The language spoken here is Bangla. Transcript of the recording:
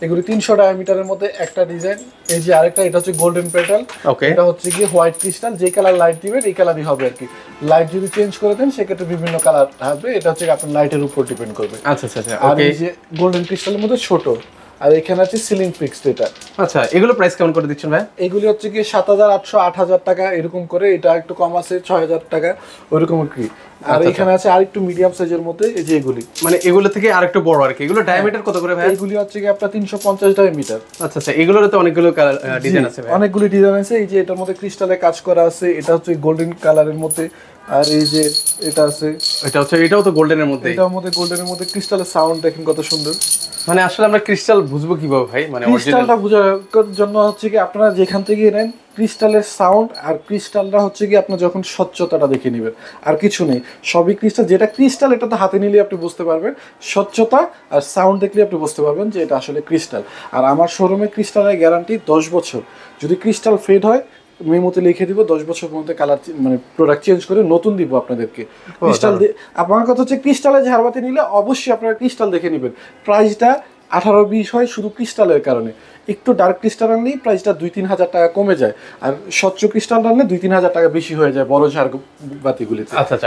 এগুলি 300 ডায়ামিটারের মধ্যে একটা ডিজাইন। এই যে আরেকটা, এটা হচ্ছে গোল্ডেন পেটাল। এটা হচ্ছে কি হোয়াইট ক্রিস্টাল, যে কালার লাইট দিবেন এই কালারই হবে আর কি। লাইট যদি চেঞ্জ করে দেন সেক্ষেত্রে বিভিন্ন কালার হবে, এটা হচ্ছে আপনার লাইটের উপর ডিপেন্ড করবে। আচ্ছা আচ্ছা আচ্ছা। আর এই যে গোল্ডেন ক্রিস্টালের মধ্যে ছোট, আর এখানে আছে সিলিং ফিক্সড এটা। আচ্ছা, এগুলো প্রাইস কেমন করে দিচ্ছেন ভাই? এগুলি হচ্ছে কি 7,800 8,000 টাকা এরকম করে, এটা একটু কম আছে 6,000 টাকা ওইরকম আর কি। আর এখানে আছে আরেকটু মিডিয়াম সাইজের মধ্যে, এই যে এগুলি মানে এগুলো থেকে আরেকটু বড় আর কি। এগুলো ডায়ামিটার কত করে ভাই? এগুলি হচ্ছে কি আপনার 350 ডায়ামিটার। আচ্ছা আচ্ছা, এগুলোর তো অনেকগুলো ডিজাইন আছে ভাই। অনেকগুলি ডিজাইন আছে। এই যে এটার মধ্যে ক্রিস্টালে কাজ করা আছে, এটা হচ্ছে গোল্ডেন কালারের মধ্যে। আর এই যে এটা আছে, এটাও তো গোল্ডেনের মধ্যে। এটার মধ্যে গোল্ডেনের মধ্যে ক্রিস্টালের সাউন্ড দেখেন কত সুন্দর। মানে আসলে আমরা ক্রিস্টাল বুঝবো কিভাবে ভাই? মানে ক্রিস্টালটা বোঝার জন্য হচ্ছে কি আপনারা যেখান থেকে নেন ক্রিস্টালের সাউন্ড আর ক্রিস্টালটা হচ্ছে কি আপনার যখন স্বচ্ছতাটা দেখে নেবেন, আর কিছু নেই। সবই ক্রিস্টাল, যেটা ক্রিস্টাল এটা তো হাতে নিলে আপনি বুঝতে পারবেন, স্বচ্ছতা আর সাউন্ড দেখলে আপনি বুঝতে পারবেন যে এটা আসলে ক্রিস্টাল। আর আমার শোরুমে ক্রিস্টালের গ্যারান্টি 10 বছর। যদি ক্রিস্টাল ফেড হয় মেমোতে লিখে দিব 10 বছর পর্যন্ত কালার মানে প্রোডাক্ট চেঞ্জ করে নতুন দিব আপনাদেরকে। ক্রিস্টাল আমার কথা হচ্ছে ক্রিস্টালে ঝাড়বাতি নিলে অবশ্যই আপনারা ক্রিস্টাল দেখে নেবেন। প্রাইসটা 18-20 হয় শুধু ক্রিস্টালের কারণে। একটু ডার্ক ক্রিস্টাল আনলেই প্রাইসটা 2-3 হাজার টাকা কমে যায়, আর স্বচ্ছ ক্রিস্টাল আনলে 2-3 হাজার টাকা বেশি হয়ে যায় বড় ঝাড়বাতিগুলিতে। আচ্ছা আচ্ছা।